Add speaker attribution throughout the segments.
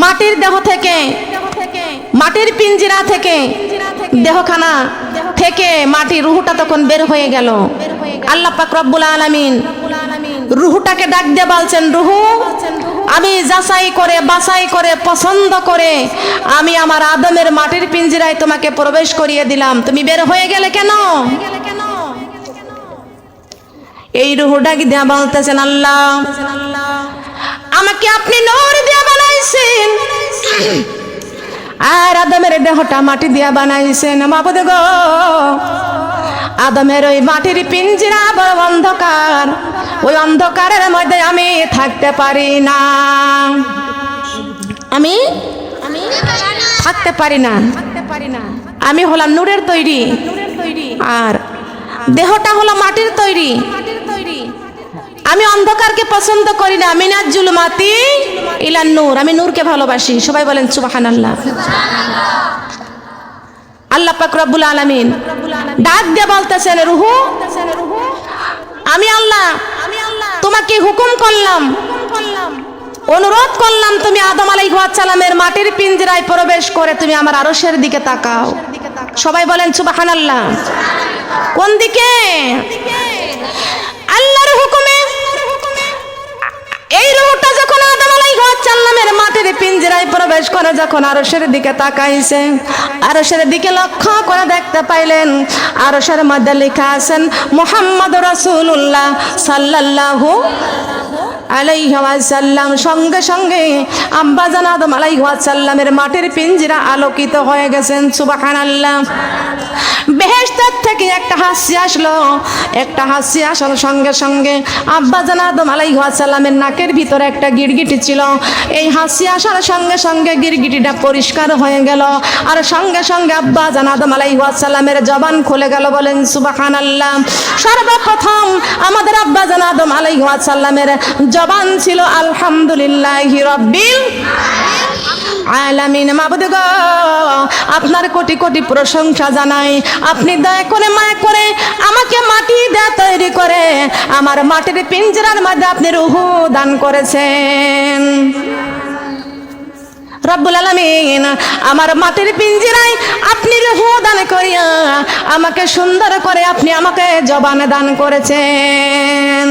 Speaker 1: মাটির দেহ থেকে, মাটির পিঞ্জিরা থেকে, দেহখানা থেকে মাটির রুহটা তখন বের হয়ে গেল। আল্লাহ পাক রব্বুল আলামিন রুহটাকে ডাক দিয়ে বলছেন, রুহু আমি যাচাই করে বাছাই করে পছন্দ করে আমি আমার আদমের মাটির পিঞ্জিরায় তোমাকে প্রবেশ করিয়ে দিলাম, তুমি বের হয়ে গেলে কেন? এই রুহটাকে দিয়ে বলতেছেন, আল্লাহ আমাকে আপনি নূর দিয়ে বানাইছেন আর আদমের দেহটা মাটি দিয়া বানাইছেন। মাবুদ গো, আদমের ওই মাটির পিঞ্জিরা বড় অন্ধকার, ওই অন্ধকারের মধ্যে আমি থাকতে পারি না, আমি থাকতে পারি না। আমি হলাম নূরের তৈরি আর দেহটা হলো মাটির তৈরি। আমি অন্ধকারকে পছন্দ করি না, মিনাজ জুলমাতি ইলান নূর, আমি নূরকে ভালোবাসি। সবাই বলেন সুবহানাল্লাহ। আল্লাহ পাক রব্বুল আলামিন ডাক দিয়ে বলতেছেন, রুহু আমি আল্লাহ তোমাকে হুকুম করলাম, অনুরোধ করলাম, তুমি আদম আলাইহিস সালামের মাটির পিঞ্জরায় প্রবেশ করে তুমি আমার আরশের দিকে তাকাও। সবাই বলেন সুবহানাল্লাহ। কোন দিকে? আল্লাহর হুকুমে এই রূহটা যখন আদম আলাইহিস সালামের মাটির পিঞ্জরায় প্রবেশ করে যখন আরশের দিকে তাকাইছে, আরশের দিকে লক্ষ্য করে দেখতে পাইলেন আরশের মধ্যে লেখা আছেন মুহাম্মদুর রাসূলুল্লাহ সাল্লাল্লাহু আলাইহি ওয়াসাল্লাম। সঙ্গে সঙ্গে আব্বা জান আদম আলাইহিস সালামের মাটির পিঞ্জরা আলোকিত হয়ে গেছেন। সুবহানাল্লাহ। বেহেশতের থেকে একটা হাসি আসলো, একটা হাসি আসার সঙ্গে সঙ্গে আব্বা জান আদম আলাইহিস সালামের নাকের ভিতরে একটা গিরগিটি ছিল। এই হাসি আসার সঙ্গে সঙ্গে গিরগিটিটা পরিষ্কার হয়ে গেল আর সঙ্গে সঙ্গে আব্বা জান আদম আলাইহিস সালামের জবান খুলে গেল। বলেন সুবহানাল্লাহ। সর্বপ্রথম আমাদের আব্বা জান আদম আলাইহিস সালামের জবান ছিল আলহামদুলিল্লাহি রাব্বিল আলামিন। মাবুদ গো, আপনার কোটি কোটি প্রশংসা জানাই। আপনি দয়া করে মায়া করে আমাকে মাটি দিয়ে তৈরি করে আমার মাটির পিঞ্জরার মধ্যে আপনি রূহ দান করেছেন। রব্বুল আলামিন আমার মাটির পিঞ্জরায় আপনি রূহ দান করিয়া আমাকে সুন্দর করে আপনি আমাকে জবান দান করেছেন।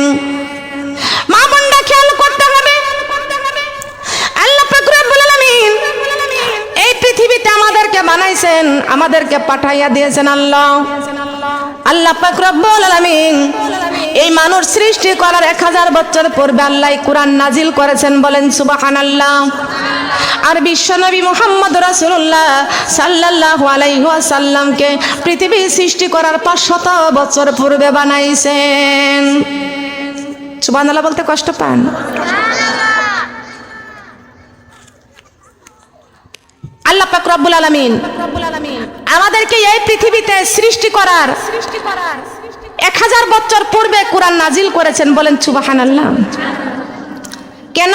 Speaker 1: মা বোনরা খেয়াল করতে হবে, আল্লাহ পাক রব্বুল আলামিন এই পৃথিবীতে আমাদেরকে বানাইছেন, আমাদেরকে পাঠাইয়া দিয়েছেন আল্লাহ। আল্লাহ পাক রব্বুল আলামিন এই মানুষ সৃষ্টি করার 1000 বছর পূর্বে আল্লাহ কোরআন নাজিল করেছেন। বলেন সুবহানাল্লাহ। আর বিশ্বনবী মুহাম্মদ রাসূলুল্লাহ সাল্লাল্লাহু আলাইহি ওয়াসাল্লামকে পৃথিবী সৃষ্টি করার 500 বছর পূর্বে বানাইছেন। সুবহানাল্লাহ বলতে কষ্ট পান? আল্লাহ পাক রব্বুল আলামিন আমাদেরকে এই পৃথিবীতে সৃষ্টি করার 1000 বছর পূর্বে কোরআন নাজিল করেছেন। বলেন সুবহানাল্লাহ। কেন?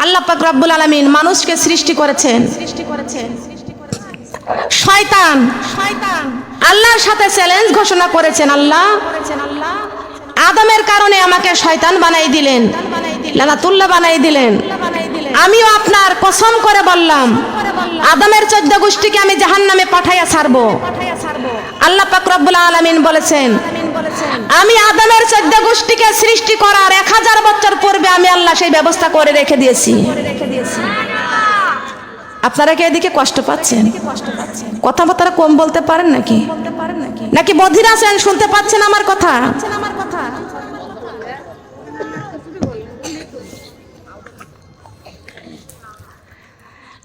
Speaker 1: আল্লাহ পাক রব্বুল আলামিন মানুষকে সৃষ্টি করেছেন। শয়তান আল্লাহর সাথে চ্যালেঞ্জ ঘোষণা করেছেন, আল্লাহ আদমের কারণে আমাকে শয়তান বানাই দিলেন, লানাতুল্লাহ বানাই দিলেন। আমিও আপনার কসম করে বললাম আদমের 14 গোষ্ঠীকে আমি জাহান্নামে পাঠাইয়া ছাড়বো। আল্লাহ পাক রব্বুল আলামিন বলেছেন আমি আদমের 14 গোষ্ঠীকে সৃষ্টি করার 1000 বছর পূর্বে আমি আল্লাহ সেই ব্যবস্থা করে রেখে দিয়েছি। আপনারা কি এদিকে কষ্ট পাচ্ছেন? কথাবার্তা কম বলতে পারেন নাকি? নাকি বধির আছেন, শুনতে পাচ্ছেন আমার কথা?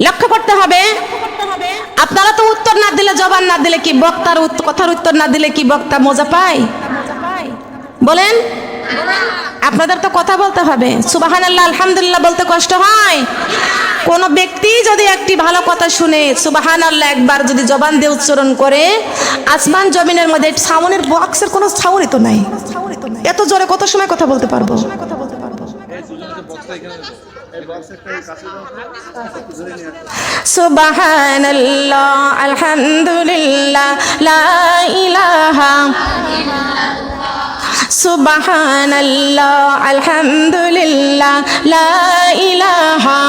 Speaker 1: লক্ষ্য করতে হবে। আপনারা তো উত্তর না দিলে, জবান না দিলে কি বক্তার কথার উত্তর না দিলে কি বক্তা মজা পায়? বলেন। আপনাদের তো কথা বলতে হবে। সুবহানাল্লাহ আলহামদুলিল্লাহ বলতে কষ্ট হয়? কোন ব্যক্তি যদি একটি ভালো কথা শুনে সুবহানাল্লাহ একবার যদি জবান দিয়ে উচ্চারণ করে, আসমান জমিনের মধ্যে সাউন্ডের বক্সের কোনো সাউন্ডই তো নাই। এত জোরে কত সময় কথা বলতে পারবো? সুবহানাল্লাহ আলহামদুলিল্লাহ লা ইলাহা সুবহানাল্লাহ আলহামদুলিল্লাহ লা ইলাহা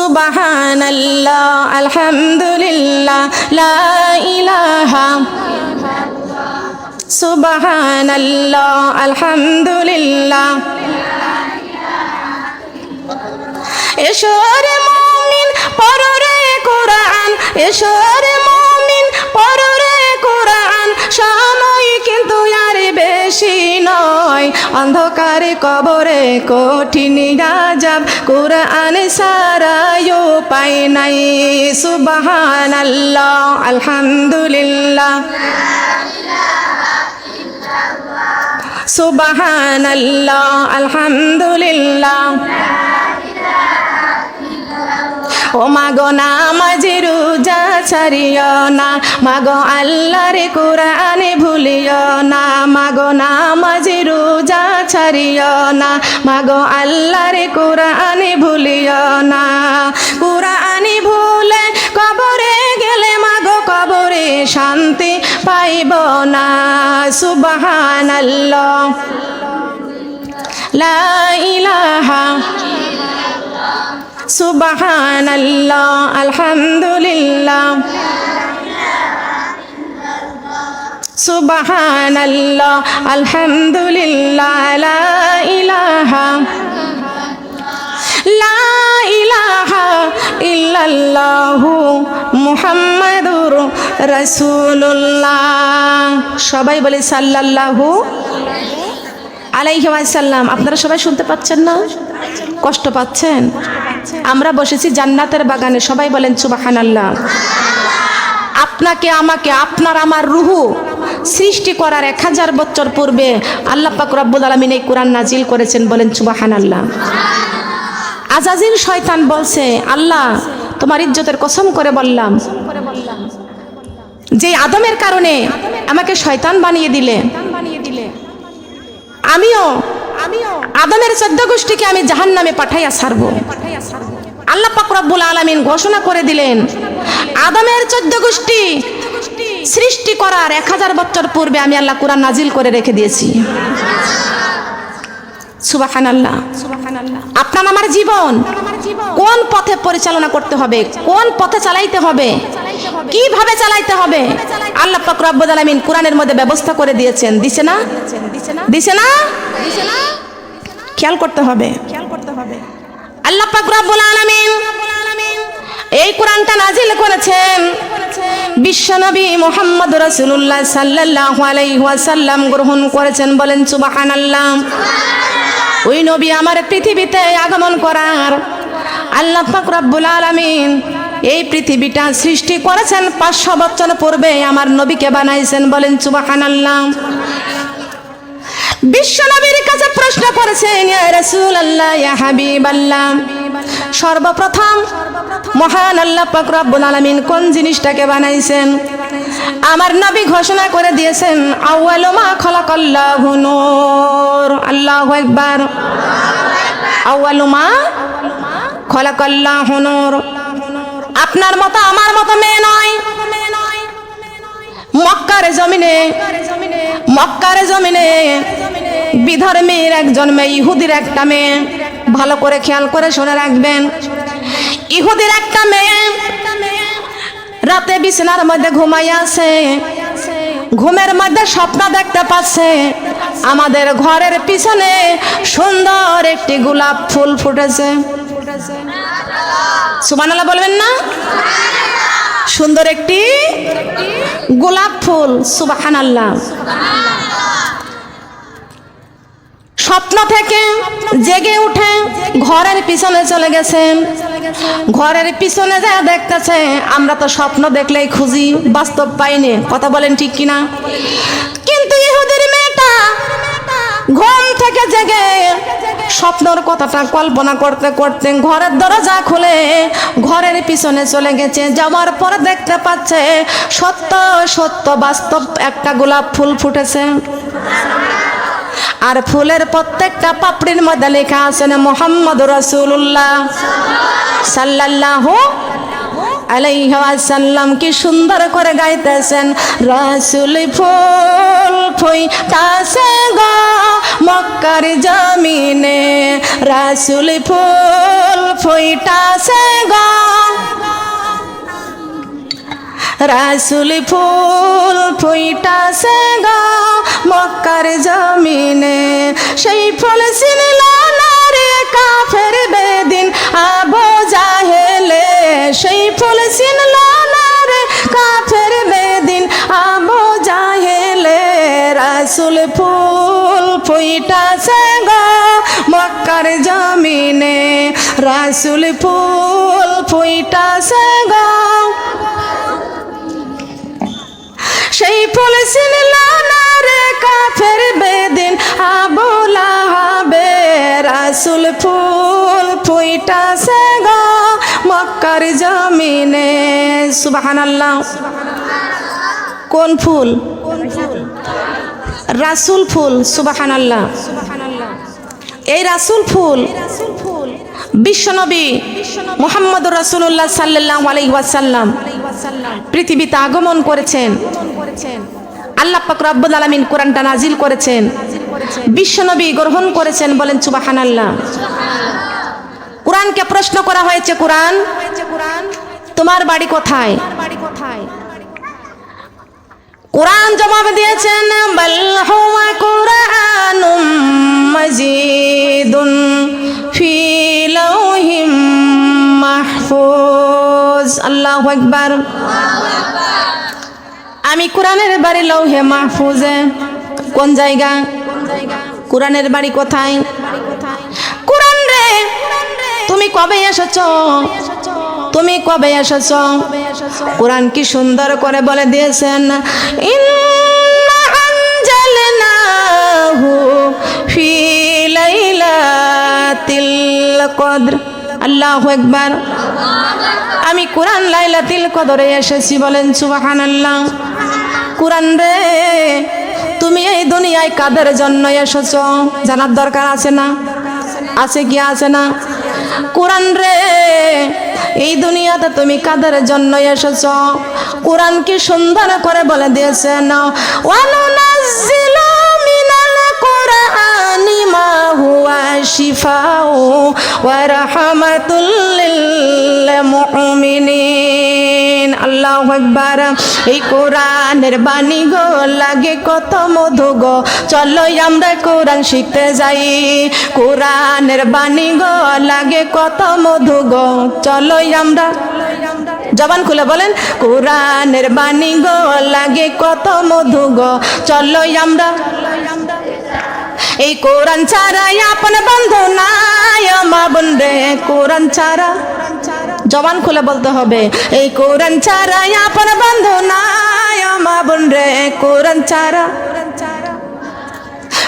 Speaker 1: সুবহানাল্লাহ আলহামদুলিল্লাহ লা ইলাহা সুবহানাল্লাহ আলহামদুলিল্লাহ। এসরে মুমিন পড়রে কোরআন, এসরে মুমিন পড়রে কোরআন, সময় কিন্তু আর বেশি নয়, অন্ধকারে কবরে কঠিন আযাব, কোরআন ছাড়া উপায় নাই। সুবহানাল্লাহ আলহামদুলিল্লাহ সুবহানাল্লাহ আলহামদুলিল্লাহ। ও মাগো নামাজ রোজা ছাড়িও না, মাগো আল্লাহর কোরআন ভুলিও না, মাগো নামাজ রোজা ছাড়িও না, মাগো আল্লাহর কোরআন ভুলিও না। কোরআন ভুলে কবরে গেলে মাগো কবরে শান্তি পাইব না। সুবহানাল্লাহ লা ইলাহা সুবহানাল্লাহ আলহামদুলিল্লাহ সুবহানাল্লাহ আলহামদুলিল্লাহ লা ইলাহা লা ইলাহা ইল্লাল্লাহু মুহাম্মাদুর রাসূলুল্লাহ। সবাই বলে সাল্লাল্লাহু আলাইহি ওয়াসাল্লাম। আপনারা সবাই শুনতে পাচ্ছেন না? কষ্ট পাচ্ছেন? আমরা বসেছি জান্নাতের বাগানে, সবাই বলেন সুবহানাল্লাহ। আপনাকে আমাকে, আপনার আমার রুহু সৃষ্টি করার 1000 বছর পূর্বে আল্লাহ পাক রব্বুল আলামিন এই কোরআন নাজিল করেছেন, বলেন সুবহানাল্লাহ। আজাজিল শয়তান বলছে, আল্লাহ তোমার ইজ্জতের কসম করে বললাম, যে আদমের কারণে আমাকে শয়তান বানিয়ে দিলে, আমিও আদমের 14 গোষ্ঠীকে আমি জাহান্নামে পাঠাইয়া ছাড়ব। আল্লাহ পাক রব্বুল আলামিন ঘোষণা করে দিলেন, আদমের 14 গোষ্ঠী সৃষ্টি করার 1000 বছর পূর্বে আমি আল্লাহ কোরআন নাজিল করে রেখে দিয়েছি। সুবহানাল্লাহ। আপনার আমার জীবন কোন পথে পরিচালনা করতে হবে, কোন পথে চালাইতে হবে, কিভাবে চালাইতে হবে, আল্লাহ পাক রব্বুল আলামিন কোরআনের মধ্যে ব্যবস্থা করে দিয়েছেন। দিছে না? দিছে না? খেয়াল করতে হবে। আল্লাহ পাক রব্বুল আলামিন এই কোরআনটা নাজিল করেছেন, বিশ্বনবী মুহাম্মদ রাসূলুল্লাহ সাল্লাল্লাহু আলাইহি ওয়াসাল্লাম গ্রহণ করেছেন, বলেন সুবহানাল্লাহ। ওই নবী আমার পৃথিবীতে আগমন করার আল্লাহ পাক রব্বুল আলামিন এই পৃথিবীটা সৃষ্টি করেছেন 500 বছর পূর্বে আমার নবীকে বানাইছেন, বলেন সুবহানাল্লাহ। বিশ্ব নবীর কাছে প্রশ্ন করেছেন, ইয়া রাসূলুল্লাহ ইয়া হাবিবাল্লাহ, সর্বপ্রথম মহান আল্লাহ পাক রব্বুল আলামিন কোন জিনিসটাকে বানাইছেন? আমার নবী ঘোষণা করে দিয়েছেন, আউয়ালু মা খালাকাল্লাহু নূর। আল্লাহু আকবার। আউয়ালু মা খালাকাল্লাহু নূর। আপনার মতো আমার মতো মেয়ে নয়, মক্কার জমিনে বিধর্মীর একজন মেয়ে, ইহুদির একটা মেয়ে, ভালো করে খেয়াল করে শুনে রাখবেন। ইহুদির একটা মেয়ে রাতে বিছানার মধ্যে ঘুমাইয়া আছে, ঘুমের মধ্যে স্বপ্ন দেখতে পাচ্ছে আমাদের ঘরের পিছনে সুন্দর একটি গোলাপ ফুল ফুটেছে। সুবহানাল্লাহ বলবেন না? সুন্দর একটি গোলাপ ফুল। সুবহানাল্লাহ। স্বপ্ন থেকে জেগে উঠে ঘরের পিছনে চলে গেছেন। ঘরের পিছনে যা দেখতেছে, আমরা তো স্বপ্ন দেখলেই খুঁজি, বাস্তব পাইনি, কথা বলেন ঠিক কিনা? কিন্তু ইহুদির মেয়েটা ঘুম থেকে জেগে স্বপ্নর কথাটা কল্পনা করতে করতে ঘরের দরজা খুলে ঘরের পিছনে চলে গেছে। যাওয়ার পরে দেখতে পাচ্ছে সত্য সত্য বাস্তব একটা গোলাপ ফুল ফুটেছে, আর ফুলের প্রত্যেকটা পাপড়ির মধ্যে লেখা আছে মুহাম্মদ রাসূলুল্লাহ সাল্লাল্লাহু আলাইহি ওয়াসাল্লাম। কি সুন্দর করে গাইতেছেন, রাসূল ফুল ফুইতাছে গো মক্কার জমিনে রাসূল ফুল ফুইতাছে গো রাসূল ফুল ফুইতাছে গো মক্কার জমিনে সেই ফুল চিনল না রে কাফের বেদিন আবু জাহেলে সেই ফুল চিনল না রে কাফের বেদিন আবু জাহেলে রাসূল ফুল ফুইতাছে গো মক্কার জমিনে রাসূল ফুল ফুইতাছে গো সেই ফুল চিনল না রে কাফের বেদিন আবু লাহাবে রাসূল ফুল ফুইতাছে গো মক্কার জমিনে সুবহানাল্লাহ কোন ফুল রাসূল ফুল সুবহানাল্লাহ এই রাসূল ফুল বিশ্বনবী মুহাম্মদুর রাসূলুল্লাহ সাল্লাল্লাহু আলাইহি ওয়াসাল্লাম পৃথিবীতে আগমন করেছেন আল্লাহ পাক রব্বুল আলামিন কোরআনটা নাজিল করেছেন বিশ্বনবী গ্রহণ করেছেন বলেন সুবহানাল্লাহ কোরআনকে প্রশ্ন করা হয়েছে কোরআন তোমার বাড়ি কোথায় কোরআন জবাব দিয়েছেন বাল হুয়া কুরআনুম মাজিদুন ফি লাউহিম মাহফুজ আল্লাহু আকবার আমি কোরআনের বাড়ি লৌহে মাহফুজে কোন জায়গা কোরআনের বাড়ি কোথায় কোরআন রে তুমি কবে এসেছো তুমি কবে এসেছো কোরআন কি সুন্দর করে বলে দিয়েছেন ইন্না আনজালনাহু ফি লাইলাতিল কদর আল্লাহু আকবার আমি কোরআন লাইলাতুল কদরে এসেছি বলেন সুবহানাল্লাহ কোরআন রে তুমি এই দুনিয়ায় কাদের জন্য এসেছো জানার দরকার আছে না আছে কি আছে না কোরআন রে এই দুনিয়াতে তুমি কাদের জন্য এসেছো কোরআন কি সুন্দর করে বলে দিয়েছেন ওয়ানুনাজ্জিলু মিনাল কুরআনি মা হুয়া শিফাউ ওয়া রাহমাতুল লিল মুমিনিন আল্লাহু আকবার এই কোরআনের বাণী গো লাগে কত মধু গো চলো আমরা কোরআন শিখতে যাই কোরআনের বাণী গো লাগে কত মধু গো চলো আমরা জবান খুলে বলেন কোরআনের বাণী গো লাগে কত মধু গো চলো আমরা এই কোরআন ছাড়া আপন বন্ধু নাই মা বোন রে কোরআন ছাড়া জবান খুলে বলতে হবে এই কোরআন ছাড়া আপন বন্ধু নাই মা বোন রে কোরআন ছাড়া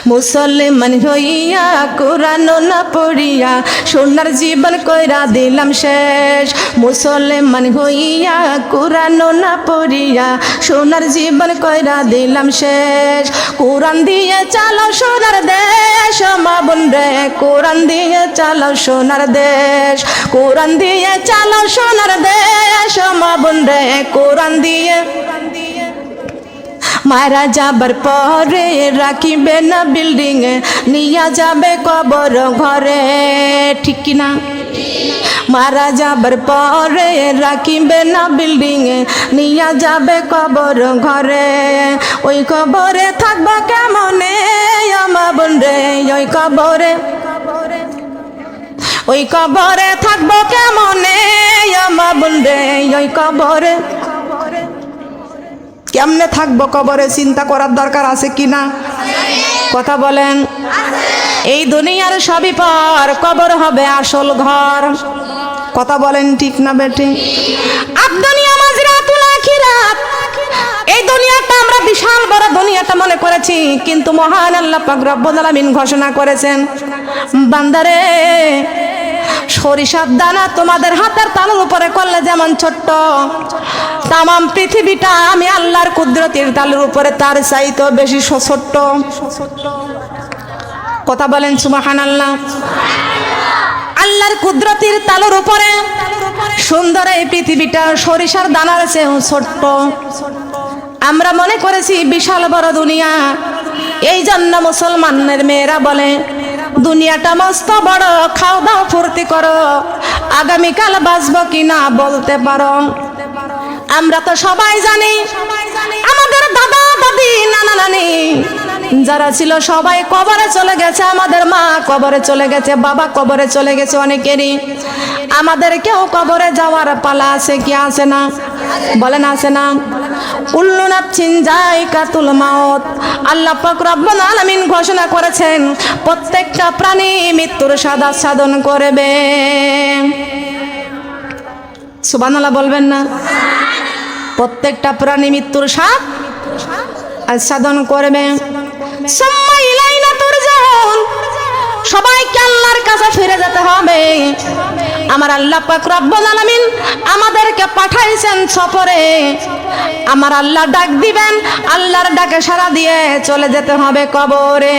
Speaker 1: মুসলমান হইয়া কোরআন না পড়িয়া সোনার জীবন কইরা দিলাম শেষ মুসলমান হইয়া কোরআন না পড়িয়া সোনার জীবন কইরা দিলাম শেষ কোরআন দিয়ে চালাও সোনার দেশ মা বোন রে কোরআন দিয়ে চালাও সোনার দেশ কোরআন দিয়ে চালাও সোনার দেশ মা বোন রে কোরআন দিয়ে মারা যাবার পরে রাখিবে না বিল্ডিং নিয়া যাবে কবর ঘরে ঠিক কিনা মারা যাবার পরে রাখিবে না বিল্ডিং নিয়া যাবে কবর ঘরে ওই কবরে থাকবো কেমনে আমার বোন রে ওই কবরে থাকবো কেমনে আমার বোন রে ওই কবরে কেমনে থাকবো কবরে চিন্তা করার দরকার আছে কিনা কথা বলেন এই দুনিয়ার সবই পর কবর হবে আসল ঘর কথা বলেন ঠিক না বেটি আদ-দুনিয়া মাজরাতুল আখিরাত এই দুনিয়াটা আমরা বিশাল বড় দুনিয়াটা মনে করেছি কিন্তু মহান আল্লাহ পাক রব্বুল আলামিন ঘোষণা করেছেন বান্দারে সরিষার দানা তোমাদের হাতের তালুর উপরে করলে যেমন ছোট্ট তামাম পৃথিবীটা আমি আল্লাহর কুদরতের তালুর উপরে তার চাইতে বেশি ছোট্ট কথা বলেন সুবহানাল্লাহ আল্লাহর কুদরতের তালুর উপরে সুন্দর এই পৃথিবীটা সরিষার দানার চেয়েও ছোট্ট আমরা মনে করেছি বিশাল বড় দুনিয়া এই জন্য মুসলমানের মেয়েরা বলে দুনিয়াটা মস্ত বড়, খাও দাও ফুর্তি করো, আগামীকাল বাঁচবো কিনা বলতে পারো। আমরা তো সবাই জানি আমাদের দাদা দাদি নানা নানি যারা ছিল সবাই কবরে চলে গেছে, আমাদের মা কবরে চলে গেছে, বাবা কবরে চলে গেছে অনেকেরই। আমাদের কেউ কবরে যাওয়ার পালা আছে কি আছে না? বলেন আছে না? কুল্লু নাফসিন যায়কাতুল মাউত, আল্লাহ পাক রব্বুল আলামিন ঘোষণা করেছেন প্রত্যেকটা প্রাণী মৃত্যুর স্বাদ আস্বাদন করবে। সুবহানাল্লাহ বলবেন না? প্রত্যেকটা প্রাণী মৃত্যুর স্বাদ আস্বাদন করবে। সুম্মা ইলাইনা তুরজাউন, সবাইকে আল্লাহর কাছে ফিরে যেতে হবে। আমার আল্লাহ পাক রব্বুল আলামিন আমাদেরকে পাঠাইছেন সফরে। আমার আল্লাহ ডাক দিবেন, আল্লাহর ডাকে সাড়া দিয়ে চলে যেতে হবে কবরে।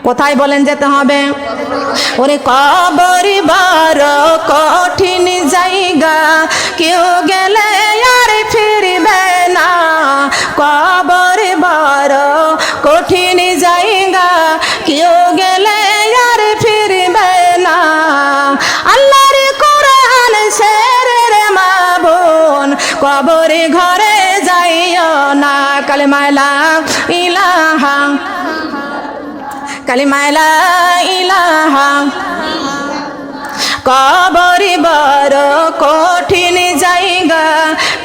Speaker 1: কোথায় বলেন যেতে হবে? ওরে কবর বড় কঠিন জায়গা, কেউ গেলে আর ফিরবে না। কবর বড় কঠিন জায়গা, কেউ গেলে আর ফিরবে না। আল্লাহর কোরআন শেরের মা বোন, কবরে ঘরে যাইও না। কালেমা লা ইলাহা, কালেমা লা ইলাহা। কবর বড় কঠিন জায়গা,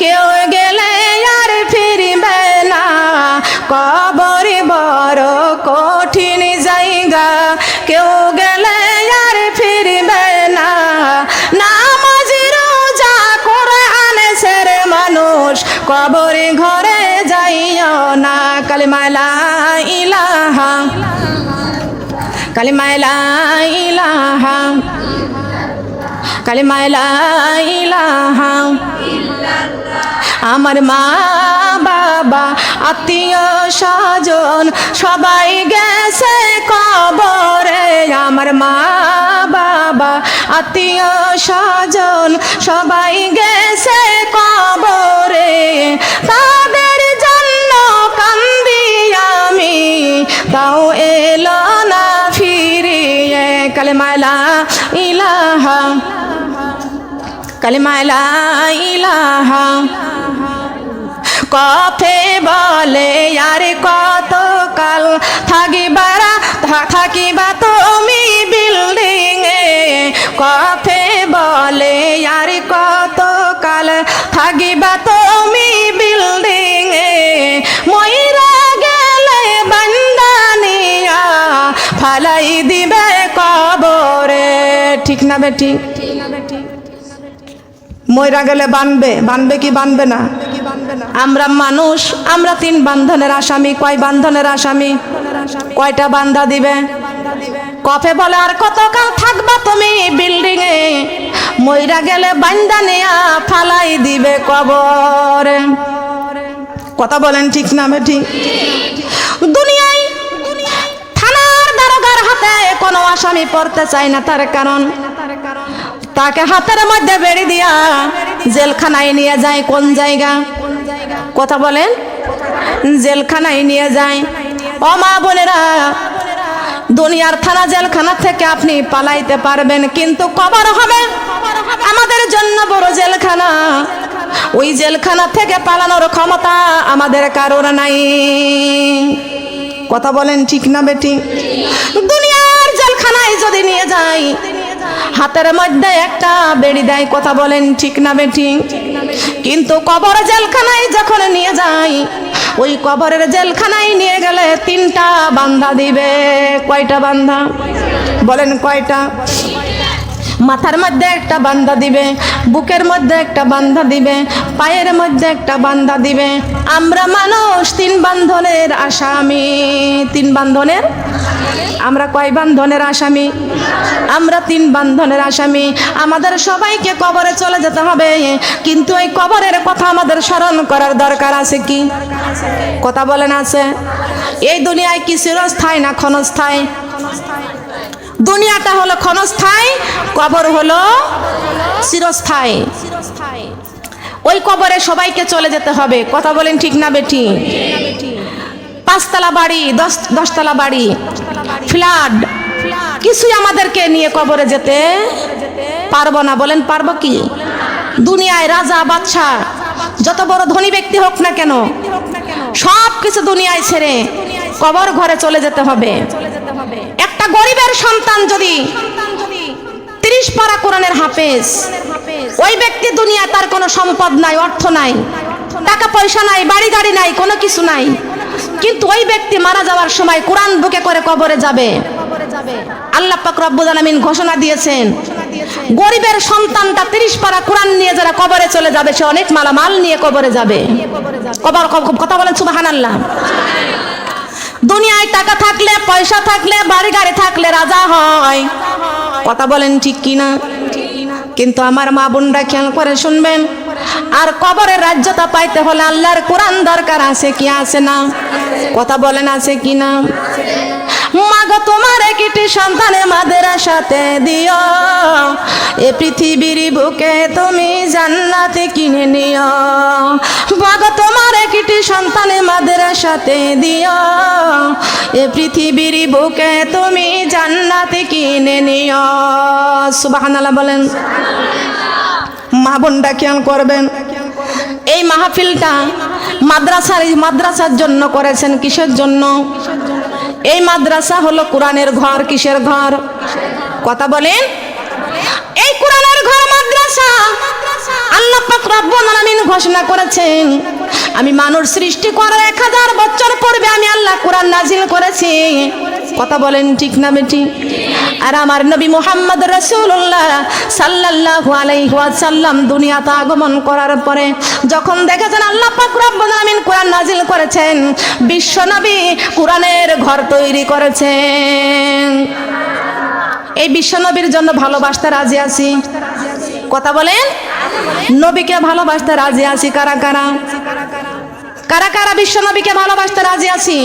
Speaker 1: কেউ গেলে আর ফিরবে না। কবর বড় কঠিন জায়গা, কেউ গেলে আর ফিরবে না। নামাজ রোজা কোরআন ছেড়ে মানুষ কবরে ঘরে যাইও না। কালেমা লা ইলাহা, কালেমা লা ইলাহা, কালেমা লা ইলাহা। আমার মা বাবা আত্মীয় স্বজন সবাই গেছে কবরে। আমার মা বাবা আত্মীয় স্বজন সবাই গেছে কবরে। তাদের জন্য কান্দি আমি, তাও এলো না ফিরিয়ে। কালেমা লা ইলাহা, কালেমা লা ইলাহা। কফে বলে আর কতকাল থাকিবা তুমি বিল্ডিং এ। কফে বলে আর কতকাল থাকিবা তুমি বিল্ডিং এ। মইরা গেলে বান্দানিয়া ফালাই দিবে কবরে। ঠিক না বেটি? মইরা গেলে বানবে, বানবে কি বানবে না? আমরা মানুষ, আমরা 3 বান্ধনের আসামি। কয় বান্ধনের আসামি? কয়টা বান্ধা দিবে? কফে বলে আর কতকাল থাকবা তুমি বিল্ডিং এ। মইরা গেলে বান্দা নেয়া ফালাই দিবে কবরে। কথা বলেন ঠিক না বেটি? দুনিয়ায় থানার দারোগার হাতে কোনো আসামি পড়তে চায় না, তার কারণ তাকে হাতের মধ্যে বেড়ি দিয়া জেলখানায় নিয়ে যায়। কোন জায়গা? কথা বলেন? জেলখানায় নিয়ে যায়। ও মা বোনেরা, দুনিয়ার থানা জেলখানা থেকে আপনি পালাইতে পারবেন, কিন্তু কবর হবে আমাদের জন্য বড় জেলখানা। ওই জেলখানা থেকে পালানোর ক্ষমতা আমাদের কারোর নাই। কথা বলেন ঠিক না বেটি? দুনিয়ার জেলখানায় যদি নিয়ে যায়, হাতের মধ্যে একটা বেড়ি দেয়। কথা বলেন ঠিক না বেটি? কিন্তু কবর জেলখানায় যখন নিয়ে যায়, ওই কবরের জেলখানায় নিয়ে গেলে 3টা বান্ধা দিবে। কয়টা বান্ধা? বলেন কয়টা? মাথার মধ্যে একটা বান্ধা দিবে, বুকের মধ্যে একটা বান্ধা দিবে, পায়ের মধ্যে একটা বান্ধা দিবে। আমরা মানুষ 3 বান্ধনের আসামি। 3 বান্ধনের? আমরা কয় বান্ধনের আসামি? আমরা 3 বান্ধনের আসামি। আমাদের সবাইকে কবরে চলে যেতে হবে, কিন্তু এই কবরের কথা আমাদের স্মরণ করার দরকার আছে কি? কথা বলেন আছে? এই দুনিয়ায় কি চিরস্থায়ী না ক্ষণস্থায়ী? দুনিয়াটা হলো ক্ষণস্থায়ী, কবর হলো চিরস্থায়ী। ওই কবরে সবাইকে চলে যেতে হবে। কথা বলেন ঠিক না বেটি? 5 তলা বাড়ি, 10 তলা বাড়ি, ফ্ল্যাট, কিছুই আমাদেরকে নিয়ে কবরে যেতে পারবো না। বলেন পারবো কি? দুনিয়ায় রাজা বাদশা যত বড় ধনী ব্যক্তি হোক না কেন, সব কিছু দুনিয়ায় ছেড়ে কবর ঘরে চলে যেতে হবে। একটা গরিবের সন্তান যদি 30 পারা কোরআনের হাফেজ, ওই ব্যক্তি দুনিয়ায় তার কোনো সম্পদ নাই, অর্থ নাই, টাকা পয়সা নাই, বাড়ি গাড়ি নাই, কোনো কিছু নাই, কিন্তু ওই ব্যক্তি মারা যাওয়ার সময় কোরআন বুকে করে কবরে যাবে। আল্লাহ পাক রব্বুল আলামিন ঘোষণা দিয়েছেন, গরিবের সন্তানটা 30 পারা কোরআন নিয়ে যারা কবরে চলে যাবে, সে অনেক মালামাল নিয়ে কবরে যাবে। কথা বলেন সুবহানাল্লাহ। দুনিয়ায় টাকা থাকলে, পয়সা থাকলে, বাড়ি গাড়ি থাকলে রাজা হয়, কথা বলেন ঠিক কিনা? কিন্তু আমার মা বোনরা খেয়াল করে শুনবেন, আর কবরের রাজ্যটা পাইতে হলে আল্লাহর কোরআন দরকার আছে কি আছে না? কথা বলেন আছে কি না? মাগো তোমার একটি সন্তানে মাদ্রাসাতে দিও, এ পৃথিবীর বুকে তুমি জান্নাতে কিনে নিও। মাগো তোমার একটি সন্তানে মাদ্রাসাতে দিও, এ পৃথিবীর বুকে তুমি জান্নাতে কিনে নিও। সুবহানাল্লাহ বলেন। মা বোনরা খেয়াল করবেন, এই মাহফিলটা মাদ্রাসার জন্য করেছেন। কিসের জন্য? এই মাদ্রাসা হলো কোরআনের ঘর। কিসের ঘর? কথা বলেন। এই কোরআনের ঘর মাদ্রাসা। আল্লাহ পাক রব্বুল আলামিন ঘোষণা করেছেন, আমি মানুষ সৃষ্টি করার 1000 বছর পূর্বে আমি আল্লাহ কোরআন নাজিল করেছি। কথা বলেন ঠিক না বেটি? আর আমার নবী মুহাম্মদ রাসূলুল্লাহ সাল্লাল্লাহু আলাইহি ওয়াসাল্লাম দুনিয়াতে আগমন করার পরে যখন দেখেছেন আল্লাহ পাক রব্বুল আলামিন কোরআন নাজিল করেছেন, বিশ্ব নবী কোরআনের ঘর তৈরি করেছেন। এই বিশ্ব নবীর জন্য ভালোবাসতে রাজি আছি। কথা বলেন। নবীকে ভালোবাসতে রাজি আছি কারা কারা? কারা কারা বিশ্ব নবীকে ভালোবাসতে রাজি আছি?